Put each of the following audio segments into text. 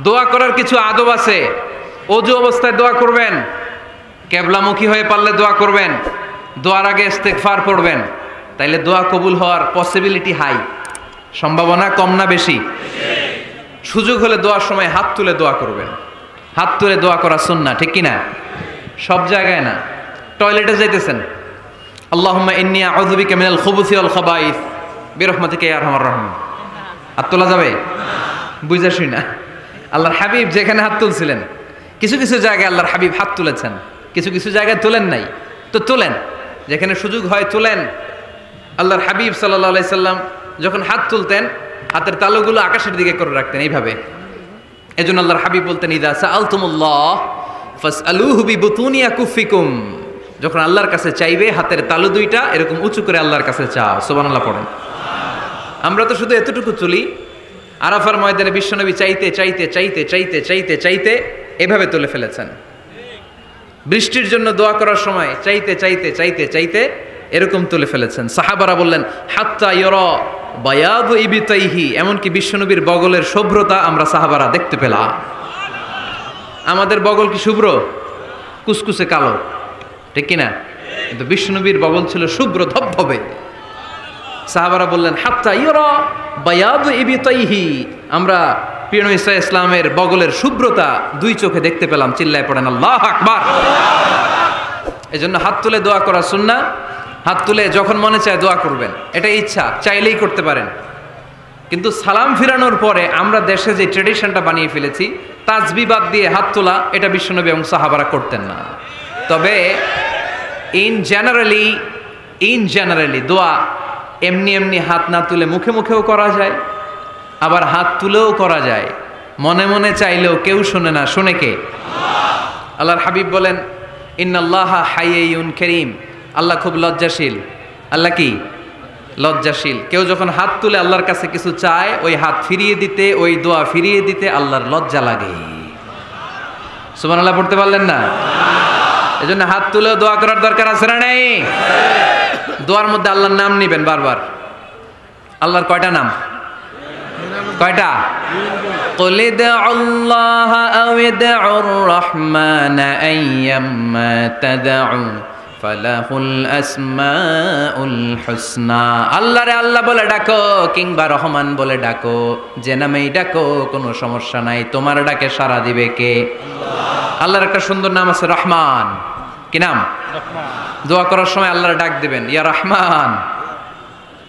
দোয়া করার কিছু আদব আছে। ওযু অবস্থায় দোয়া করবেন, কিবলামুখী হয়ে পারলে দোয়া করবেন, দোয়ার আগে ইস্তেগফার পড়বেন, তাইলে দোয়া কবুল হওয়ার পসিবিলিটি হাই, সম্ভাবনা কম না বেশি? সুযোগ হলে দোয়ার সময় হাত তুলে দোয়া করবেন। হাত তুলে দোয়া করা সুন্নাহ, ঠিক কি না? সব জায়গায় না। টয়লেটে যাইতেছেন, আল্লাহুম্মা ইন্নী আউযু বিকা মিনাল খুবুসি ওয়াল খাবাইস বিরহমাতিকা ইয়া আরহামার রাহিমিন। হাত তোলা যাবে? বুঝা শুই না। আল্লাহর হাবিব যেখানে হাত তুলছিলেন, কিছু কিছু জায়গায় আল্লাহর হাবিব হাত তুলেছেন, কিছু কিছু জায়গায় তোলেন নাই। তো তোলেন, যেখানে সুযোগ হয় তোলেন। আল্লাহর হাবিব সাল্লাল্লাহু আলাইহি সাল্লাম যখন হাত তুলতেন, হাতের তালুগুলো আকাশের দিকে করে রাখতেন এইভাবে। এজন্য আল্লাহর হাবিব বলতেন, ইযা সাআলতুমুল্লাহ ফাসআলুহু বিবুতুনি আকুফিকুম। যখন আল্লাহর কাছে চাইবে, হাতের তালু দুইটা এরকম উঁচু করে আল্লাহর কাছে চাও। সুবহানাল্লাহ পড়েন। আমরা তো শুধু এতটুকু তুলি। আরাফার ময়দানে বিশ্বনবী চাইতে চাইতে চাইতে চাইতে চাইতে চাইতে এভাবে তুলে ফেলেছেন। বৃষ্টির জন্য দোয়া করার সময় চাইতে চাইতে চাইতে চাইতে এরকম তুলে ফেলেছেন। সাহাবারা বললেন, হাত্তা ইয়রা বায়াদু ইবিতাইহি, এমনকি বিশ্বনবীর বগলের শুভ্রতা আমরা সাহাবারা দেখতে পেলাম। আমাদের বগল কি শুভ্র? কুসকুসে কালো, ঠিক কিনা? কিন্তু বিশ্বনবীর বগল ছিল শুভ্র ধবধবে। সাহাবারা বললেন, হাত্তা ইয়রা বায়াদু ইবিতাইহি, আমরা প্রিয় নবী সাল্লাল্লাহু আলাইহি ইসলামের বগলের শুভ্রতা দুই চোখে দেখতে পেলাম। চিল্লায় পড়েন আল্লাহু আকবার। এজন্য হাত তুলে দোয়া করা সুন্নাহ। হাত তুলে যখন মনে চায় দোয়া করবেন, এটা ইচ্ছা, চাইলেই করতে পারেন। কিন্তু সালাম ফিরানোর পরে আমরা দেশে যে ট্রেডিশনটা বানিয়ে ফেলেছি, তাসবিহ বাদ দিয়ে হাত তোলা, এটা বিশ্বনবী এবং সাহাবারা করতেন না। তবে ইন জেনারেলি দোয়া এমনি এমনি হাত না তুলে মুখে মুখেও করা যায়, আবার হাত তুলেও করা যায়। মনে মনে চাইলেও কেউ শোনে না, শোনে কে? আল্লাহর হাবিব বলেন, ইন্নাল্লাহা হাইয়্যুন কারীম, আল্লাহ খুব লজ্জাশীল। আল্লাহ কি? লজ্জাশীল। কেউ যখন হাত তুলে আল্লাহর কাছে কিছু চায়, ওই হাত ফিরিয়ে দিতে, ওই দোয়া ফিরিয়ে দিতে আল্লাহর লজ্জা লাগে। সুবহানাল্লাহ পড়তে পারলেন না? এজন্য হাত তুলেও দোয়া করার দরকার আছে না নেই? দোয়ার মধ্যে আল্লাহর নাম নিবেন বারবার। আল্লাহর কয়টা নাম? কয়টা? قل ادعوا الله أو ادعوا الرحمن أيما تدعوا فله الأسماء الحسنى। আল্লাহ রে আল্লাহ বলে ডাকো, কিংবা রহমান বলে ডাকো, যে নামেই ডাকো কোনো সমস্যা নাই, তোমার ডাকে সাড়া দিবে কে? আল্লাহ। আল্লাহর একটা সুন্দর নাম আছে রহমান। কি নাম? রহমান। দোয়া করার সময় আল্লাহর ডাক দিবেন, ইয়া রহমান,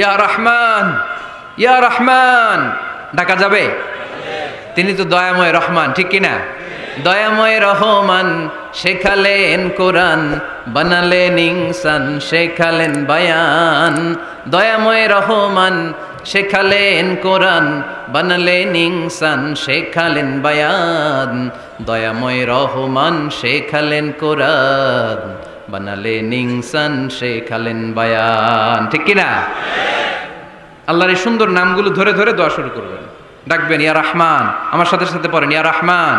ইয়া রহমান, ইয়া রহমান। ডাকা যাবে? তিনি তো দয়াময় রহমান, ঠিক কিনা? দয়াময় রহমান শেখালেন কোরআন, বানালেন ইনসান, শেখালেন বায়ান। দয়াময় রহমান শেখালেন কোরআন, বানালেন ইনসান, শেখালেন বায়ান। দয়াময় রহমান শেখালেন কোরআন, বানালেন ইনসান, শেখালেন বায়ান, ঠিক কিনা? আল্লাহর এই সুন্দর নামগুলো ধরে ধরে দোয়া শুরু করবেন, ডাকবেন, ইয়া রহমান। আমার সাথে সাথে পড়েন, ইয়া রহমান,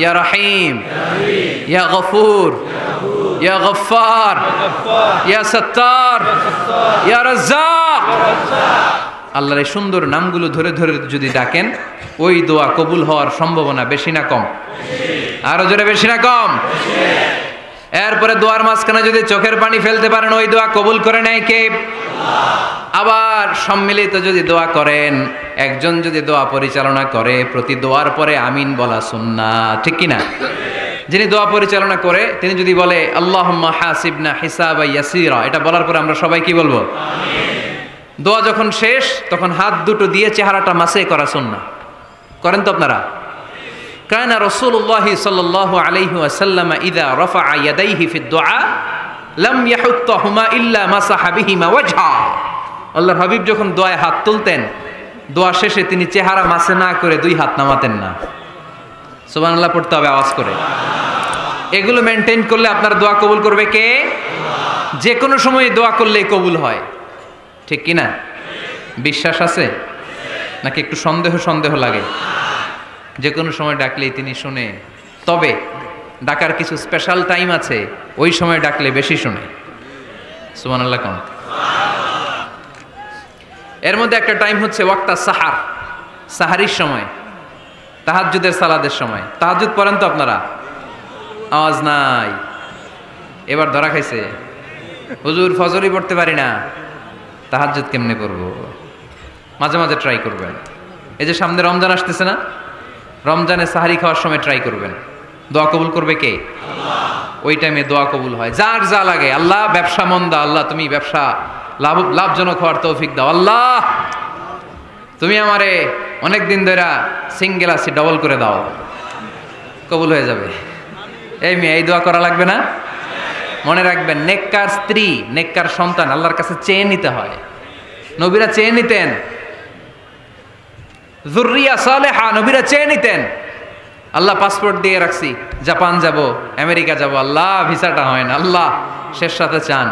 ইয়া রহিম, ইয়া গফুর, ইয়া গফফার, ইয়া সত্তার, ইয়া রাজ্জাক। আল্লাহর এই সুন্দর নামগুলো ধরে ধরে যদি ডাকেন, ওই দোয়া কবুল হওয়ার সম্ভাবনা বেশি না কম? আরো জোরে, বেশি না কম? এরপরে দোয়ার মাঝখানে যদি চোখের পানি ফেলতে পারেন, ওই দোয়া কবুল করে নেয় কে? আবার সম্মিলিত যদি দোয়া করেন, একজন যদি দোয়া পরিচালনা করে, প্রতি দোয়ার পরে আমিন বলা সুন্নাহ, ঠিক কিনা? যিনি দোয়া পরিচালনা করে তিনি যদি বলে আল্লাহুম্মা হাসিবনা হিসাবান ইয়াসীরা, এটা বলার পরে আমরা সবাই কি বলবো? আমিন। দোয়া যখন শেষ, তখন হাত দুটো দিয়ে চেহারাটা মাসে করা সুন্নাহ। করেন তো আপনারা? কানা রাসূলুল্লাহি সাল্লাল্লাহু আলাইহি ওয়াসাল্লাম ইযা রাফা ইয়াদাইহি ফিদ দুআ লাম ইয়াহুত্তাহুমা ইল্লা মাসাহা বিহিমা ওয়াজহা। আল্লাহর হাবিব যখন দোয়ায় হাত তুলতেন, দোয়া শেষে তিনি চেহারা মাসে না করে দুই হাত নামাতেন না। সুবহানাল্লাহ পড়তে হবে আওয়াজ করে। এগুলো মেনটেন করলে আপনার দোয়া কবুল করবে কে? যে কোনো সময় দোয়া করলেই কবুল হয়, ঠিক কিনা? বিশ্বাস আছে নাকি একটু সন্দেহ সন্দেহ লাগে? যে কোনো সময় ডাকলেই তিনি শুনে। তবে ডাকার কিছু স্পেশাল টাইম আছে, ওই সময় ডাকলে বেশি শুনে। সুবহানাল্লাহ কোন? এর মধ্যে একটা টাইম হচ্ছে ওয়াক্তা সাহার, সাহারির সময়। তাহাজ্জুদের সালাদের সময় তাহাজ্জুদ পড়েন তো আপনারা? আওয়াজ নাই, এবার ধরা খাইছে। হুজুর ফজরই পড়তে পারি না, তাহাজ্জুদ কেমনে করব? মাঝে মাঝে ট্রাই করবেন। এই যে সামনে রমজান আসতেছে না, রমজানে সাহারি খাওয়ার সময় ট্রাই করবেন। দোয়া কবুল করবে কে? আল্লাহ। ওই টাইমে দোয়া কবুল হয়। যার যা লাগে, আল্লাহ ব্যবসা মন্দা, আল্লাহ তুমি ব্যবসা লাভজনক হওয়ার তৌফিক দাও, আল্লাহ তুমি আমারে অনেক দিন ধরে সিঙ্গেল আছি ডবল করে দাও, কবুল হয়ে যাবে। এই মেয়ে, এই দোয়া করা লাগবে না? মনে রাখবেন, নেককার স্ত্রী, নেককার সন্তান আল্লাহর কাছে চেয়ে নিতে হয়। নবীরা চেয়ে নিতেন, যুররিয়া সালেহা নবীরা চেয়ে নিতেন। আল্লাহ পাসপোর্ট দিয়ে রাখছি, জাপান যাব, আমেরিকা যাব, আল্লাহ ভিসাটা হয় না, আল্লাহ শেষ সাথে চান,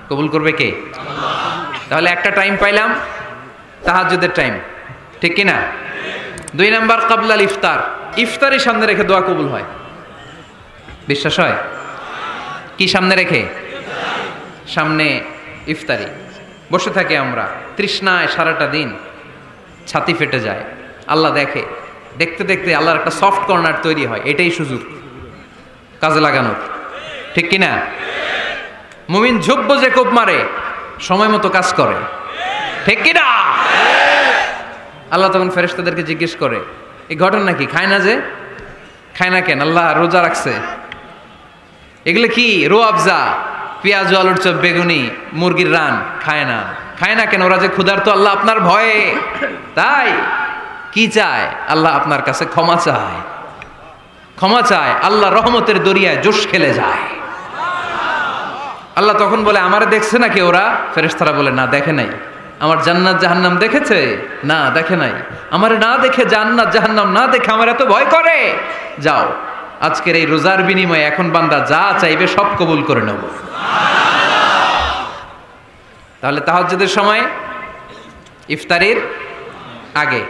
কবুল করবে কে? তাহলে একটা টাইম পাইলাম, তাহাজ্জুদের টাইম, ঠিক কিনা? 2 নাম্বার কাবলাল ইফতার, ইফতারি সামনে রেখে দোয়া কবুল হয়। বিশ্বাস হয়? কি সামনে রেখে? সামনে ইফতারি। বসে থাকি আমরা তৃষ্ণায় সারাটা দিন, ছাতি ফেটে যায়। আল্লাহ দেখে, দেখতে দেখতে আল্লাহর একটা সফট কর্নার তৈরি হয়। এটাই সুযোগ কাজে লাগানোর, ঠিক কিনা? মুমিন ঝুব্ব যে কোপ মারে, সময় মতো কাজ করে, ঠিক কিনা? আল্লাহ তখন ফেরেশতাদেরকে জিজ্ঞেস করে, এই ঘটনা কি? খায় না যে? খায় না কেন? আল্লাহ রোজা রাখছে। এগুলো কি? রো আফজা, পেঁয়াজ, আলুর চপ, বেগুনি, মুরগির রান খায় না। খায় না কেন? ওরা যে ক্ষুধার্ত, আল্লাহ আপনার ভয়ে। তাই কি চায়? আল্লাহ আপনার কাছে ক্ষমা চায়, ক্ষমা চায়। আল্লাহ রহমতের দরিয়ায় জোশ খেলে যায়। আল্লাহ তখন বলে, আমারে দেখছে নাকি ওরা? ফেরেশতারা বলে, না দেখে নাই। আমার জান্নাত জাহান্নাম দেখেছে? না দেখে নাই। আমারে না দেখে, জান্নাত জাহান্নাম না দেখে আমার এত ভয় করে? যাও, আজকের এই রোজার বিনিময়ে এখন বান্দা যা চাইবে সব কবুল করে নেব। তাহলে তাহাজ্জুদের সময়, ইফতারির আগে,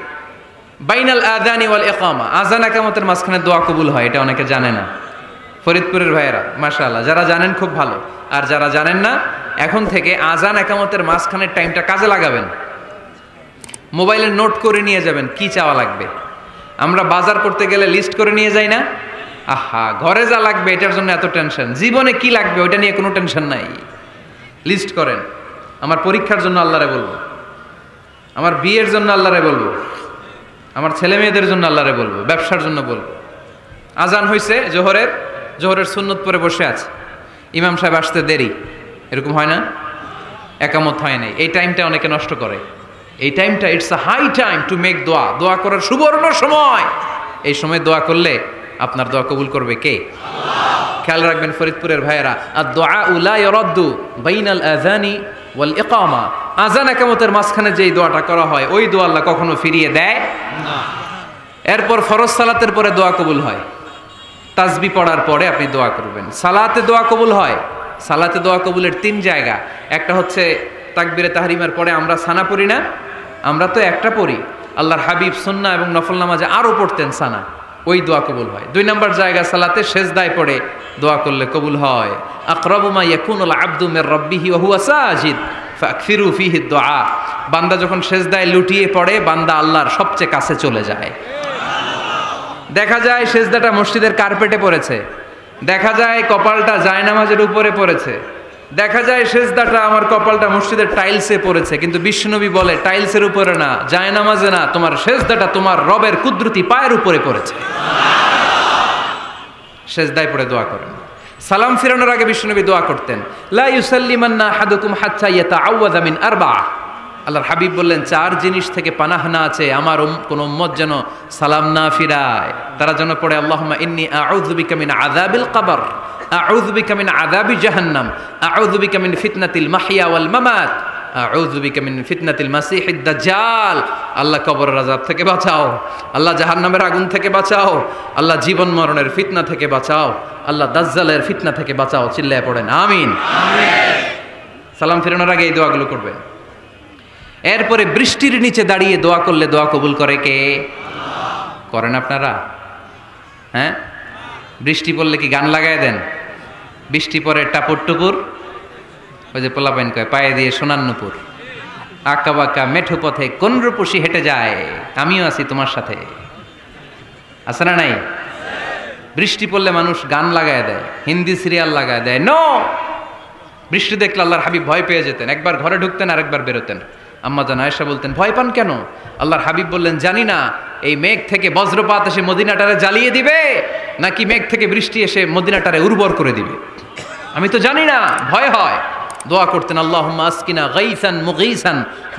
বাইনাল আযানি ওয়াল ইকামা, আযান ইকামতের মাঝখানে দোয়া কবুল হয়। এটা অনেকে জানে না। ফরিদপুরের ভাইয়েরা মাশাআল্লাহ, যারা জানেন খুব ভালো, আর যারা জানেন না, এখন থেকে আযান ইকামতের মাঝখানের টাইমটা কাজে লাগাবেন। মোবাইলে নোট করে নিয়ে যাবেন কি চাওয়া লাগবে। আমরা বাজার করতে গেলে লিস্ট করে নিয়ে যাই না? আহা, ঘরে যা লাগবে এটার জন্য এত টেনশন, জীবনে কি লাগবে ওইটা নিয়ে কোনো টেনশন নাই। লিস্ট করেন। আমার পরীক্ষার জন্য আল্লাহরে বলবো, আমার বিয়ের জন্য আল্লাহরে বলবো, আমার ছেলে মেয়েদের জন্য আল্লাহরে বলবো, ব্যবসার জন্য বলবো। আজান হয়েছে জোহরের সুন্নত পরে বসে আছে, ইমাম সাহেব আসতে দেরি, এরকম হয় না? একামত হয় নাই, এই টাইমটা অনেকে নষ্ট করে। এই টাইমটা it's a high time to make দোয়া, দোয়া করার সুবর্ণ সময়। এই সময় দোয়া করলে আপনার দোয়া কবুল করবে কে? আল্লাহ। খেয়াল রাখবেন ফরিদপুরের ভাইয়েরা, আদ-দুআউ লা ইরাদ্দু বাইনাল আযানি ওয়াল ইকামা, আযান ইকামতের মাঝখানে যেই দোয়াটা করা হয় ওই দোয়া আল্লাহ কখনো ফিরিয়ে দেয় না। এরপর ফরজ সালাতের পরে দোয়া কবুল হয়। তাসবিহ পড়ার পরে আপনি দোয়া করবেন। সালাতে দোয়া কবুল হয়। সালাতে দোয়া কবুলের 3 জায়গা। একটা হচ্ছে তাকবীরে তাহরিমার পরে আমরা সানা পড়ি না, আমরা তো একটা পড়ি। আল্লাহর হাবিব সুন্নাহ এবং নফল নামাজে আরো পড়তেন সানা, ওই দোয়া কবুল হয়। 2 নম্বর জায়গা সালাতে সেজদায় পড়ে দোয়া করলে কবুল হয়। আকরাবু মা ইয়াকুনুল আবদু মির রাব্বিহি ওয়া হুয়া সাজিদ ফাকফিরু ফিহি দুআ, বান্দা যখন সেজদায় লুটিয়ে পড়ে বান্দা আল্লাহর সবচেয়ে কাছে চলে যায়। দেখা যায় সেজদাটা মসজিদের কার্পেটে পড়েছে, দেখা যায় কপালটা জায়নামাজের উপরে পড়েছে, দেখা যায় সেজদাটা আমার কপালটা মসজিদের টাইলসে পড়েছে, কিন্তু বিশ্বনবী বলে টাইলসের উপরে না, জায়নামাজে না, তোমার সেজদাটা তোমার রবের কুদরতি পায়ের উপরে পড়েছে। সেজদায় পড়ে দোয়া করেন। সালাম ফিরানোর আগে বিশ্বনবী দোয়া করতেন, লা ইউসাল্লিমান্না আহাদুকুম হাত্তা ইয়াতাআওয়াযা মিন আরবাআ। আল্লাহর হাবিব বললেন 4 জিনিস থেকে পানাহ না আছে আমার কোন উম্মত যেন সালাম না ফিরায়। তারা যেন পড়ে, আল্লাহুম্মা ইন্নী আউযু বিকা মিন আযাবিল কবর, আউযু বিকা মিন আযাবি জাহান্নাম, আউযু বিকা মিন ফিতনাতিল মাহইয়া ওয়াল মামাত, আউযু বিকা মিন ফিতনাতিল মাসিহিদ দাজ্জাল। আল্লাহ কবরের আযাব থেকে বাঁচাও, আল্লাহ জাহান্নামের আগুন থেকে বাঁচাও, আল্লাহ জীবন মরণের ফিতনা থেকে বাঁচাও, আল্লাহ দাজ্জালের ফিতনা থেকে বাঁচাও। চিল্লায়ে পড়েন আমিন। আমিন। সালাম ফিরানোর আগে এই দোয়াগুলো করবেন। এরপরে বৃষ্টির নিচে দাঁড়িয়ে দোয়া করলে দোয়া কবুল করে কে? আল্লাহ। করেন আপনারা? হ্যাঁ, বৃষ্টি পড়লে কি গান লাগায় দেন? বৃষ্টি পরে টাপুর টুপুর, ওই যে পোলাপাইন কয় পায়ে দিয়ে সোনার নুপুর, আঁকা বাঁকা মেঠো পথে কোন রূপসী হেঁটে যায়, আমিও আছি তোমার সাথে। আছে না নাই? বৃষ্টি পড়লে মানুষ গান লাগায় দেয়, হিন্দি সিরিয়াল লাগায় দেয়। নো, বৃষ্টি দেখলে আল্লাহর হাবিব ভয় পেয়ে যেতেন, একবার ঘরে ঢুকতেন আর একবার বেরোতেন। আম্মা জান আয়েশা বলতেন, ভয় পান কেন? আল্লাহর হাবিব বললেন, জানি না এই মেঘ থেকে বজ্রপাত এসে মদিনাটারে জ্বালিয়ে দিবে নাকি মেঘ থেকে বৃষ্টি এসে মদিনাটারে উর্বর করে দিবে, আমি তো জানি না, ভয় হয়। দোয়া করতেন, আল্লাহুম্মা আসকিনা গাইসান মুগীসান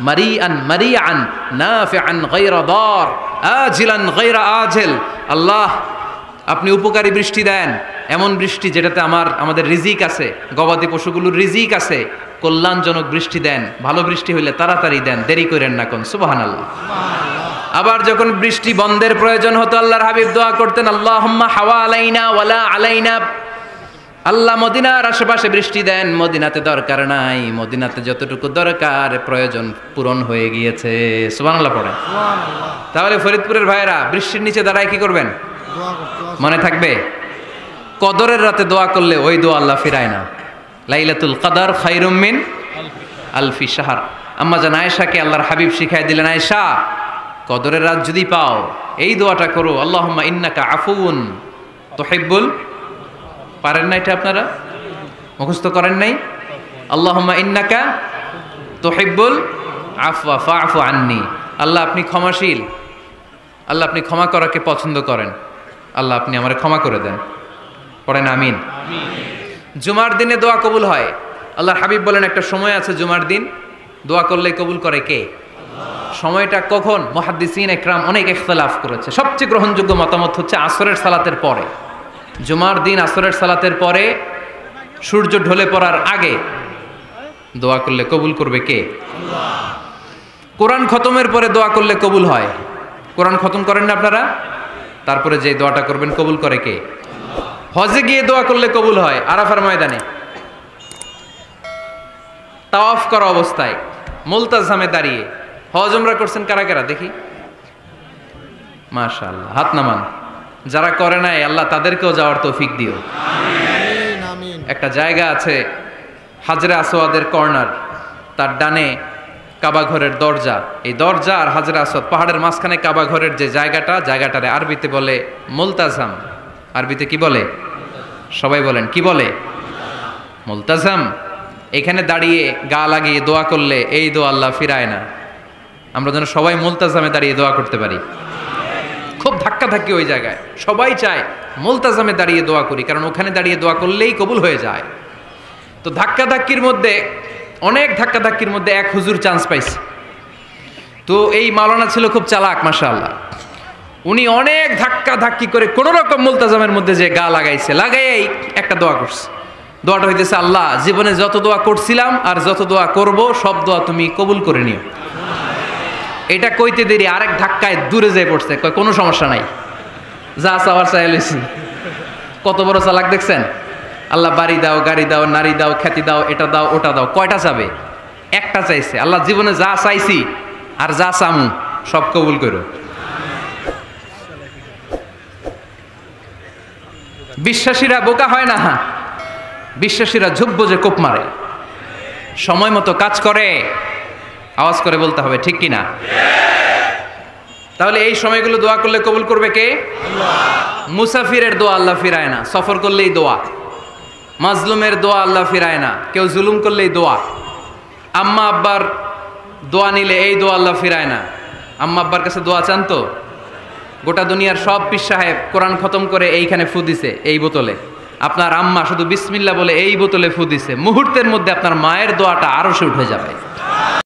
মারিআন মারিআন নাফিআন গায়রা দার আজিলান গায়রা আজিল। আল্লাহ, আপনি উপকারী বৃষ্টি দেন, এমন বৃষ্টি যেটাতে আমাদের রিজিক আছে, গবাদি পশুগুলোর রিজিক আছে। কল্যাণজনক বৃষ্টি দেন, ভালো বৃষ্টি হইলে তাড়াতাড়ি দেন, দেরি করেন না কোন। সুবহানাল্লাহ। আবার যখন বৃষ্টি বন্ধের প্রয়োজন হতো, আল্লাহর হাবিব দোয়া করতেন, আল্লাহুম্মা হাওয়া আলাইনা ওয়ালা আলাইনা। আল্লাহ মদিনার আশেপাশে বৃষ্টি দেন, মদিনাতে দরকার নাই, মদিনাতে যতটুকু দরকার প্রয়োজন পূরণ হয়ে গিয়েছে। সুবহানাল্লাহ পড়েন। তাহলে ফরিদপুরের ভাইয়েরা বৃষ্টির নিচে দাঁড়ায় কি করবেন? মনে থাকবে, কদরের রাতে দোয়া করলে ওই দোয়া আল্লাহ ফিরায় না। লাইলাতুল কদর খায়রুম মিন আলফি শাহর। আম্মা জান আয়েশাকে আল্লাহর হাবিব শিখাই দিলেন, আয়েশা, কদরের রাত যদি পাও এই দোয়াটা করো, আল্লাহুম্মা ইন্নাকা আফুউন তুহিব্বুল। পারেন না এটা? আপনারা মুখস্থ করেন নাই? আল্লাহুম্মা ইন্নাকা তুহিব্বুল আফওয়া ফাআফু আন্নি। আল্লাহ আপনি ক্ষমাশীল, আল্লাহ আপনি ক্ষমা করাকে পছন্দ করেন, আল্লাহ আপনি আমারে ক্ষমা করে দেন। পড়েন আমিন। জুমার দিনে দোয়া কবুল হয়। আল্লাহর হাবিব বলেন, একটা সময় আছে জুমার দিন দোয়া করলে কবুল করে কে? সময়টা কখন? মুহাদ্দিসিন ইকরাম অনেক ইখতিলাফ করেছে। সবচেয়ে গ্রহণযোগ্য মতামত হচ্ছে আসরের সালাতের পরে। জুমার দিন আসরের সালাতের পরে সূর্য ঢলে পড়ার আগে দোয়া করলে কবুল করবে কে? কোরআন খতমের পরে দোয়া করলে কবুল হয়। কোরআন খতম করেন না আপনারা? তারপরে যে দোয়াটা করবেন কবুল করে কে? হজে গিয়ে দোয়া করলে কবুল হয়। আরাফার ময়দানে তাওয়াফ করা অবস্থায় মুলতাজামে দাঁড়িয়ে। হজ উমরা করছেন কারা কারা দেখি? মাশাআল্লাহ, হাত নামান। যারা করে নাই আল্লাহ তাদেরকেও যাওয়ার তৌফিক দিও। একটা জায়গা আছে হাজরে আসওয়াদের কর্নার, তার ডানে কাবা ঘরের দরজা। এই দরজা আর হাজরে আসওয়াদ পাহাড়ের মাঝখানে কাবা ঘরের যে জায়গাটারে আরবিতে বলে মুলতাজাম। আরবিতে কি বলে? সবাই বলেন, কি বলে? মুলতাজাম। এখানে দাঁড়িয়ে গা লাগিয়ে দোয়া করলে এই দোয়া আল্লাহ ফিরায় না। আমরা যেন সবাই মুলতাজামে দাঁড়িয়ে দোয়া করতে পারি। খুব ধাক্কাধাক্কি ওই জায়গায়, সবাই চায় মুলতাজামে দাঁড়িয়ে দোয়া করি, কারণ ওখানে দাঁড়িয়ে দোয়া করলেই কবুল হয়ে যায়। তো ধাক্কাধাক্কির মধ্যে, অনেক ধাক্কাধাক্কির মধ্যে এক হুজুর চান্স পাইছে। তো এই মাওলানা ছিল খুব চালাক, মাশাআল্লাহ। উনি অনেক ধাক্কাধাক্কি করে কোনো রকম মুলতাজামের মধ্যে যে গা লাগাইছে, লাগাইয়াই একটা দোয়া করছে। দোয়াটা হইতেছে, আল্লাহ জীবনে যত দোয়া করছিলাম আর যত দোয়া করব সব দোয়া তুমি কবুল করে নিও। এটা কইতে দেরি আরেক ধাক্কায় দূরে যেয়ে পড়ছে, কয় কোনো সমস্যা নাই, যা চাওয়ার চাই লইছি। কত বড় চালাক দেখছেন? আল্লাহ বাড়ি দাও, গাড়ি দাও, নারী দাও, খ্যাতি দাও, এটা দাও, ওটা দাও। কয়টা চাবে? একটা চাইছে। আল্লাহ জীবনে যা চাইছি আর যা চামু সব কবুল করো। বিশ্বাসীরা বোকা হয় না, বিশ্বাসীরা ঝুঁকবো যে কোপ মারে, সময় মতো কাজ করে। আওয়াজ করে বলতে হবে, ঠিক কিনা? তাহলে এই সময়গুলো দোয়া করলে কবুল করবে কে? মুসাফিরের দোয়া আল্লাহ ফিরায় না, সফর করলেই দোয়া। মাজলুমের দোয়া আল্লাহ ফিরায় না, কেউ জুলুম করলেই দোয়া। আম্মা আব্বার দোয়া নিলে এই দোয়া আল্লাহ ফিরায় না। আম্মা আব্বার কাছে দোয়া চান তো? গোটা দুনিয়ার সব পীর সাহেব কোরআন খতম করে এইখানে ফু দিছে এই বোতলে, আপনার আম্মা শুধু বিসমিল্লাহ বলে এই বোতলে ফু দিছে, মুহূর্তের মধ্যে আপনার মায়ের দোয়াটা আরশে উঠে যাবে।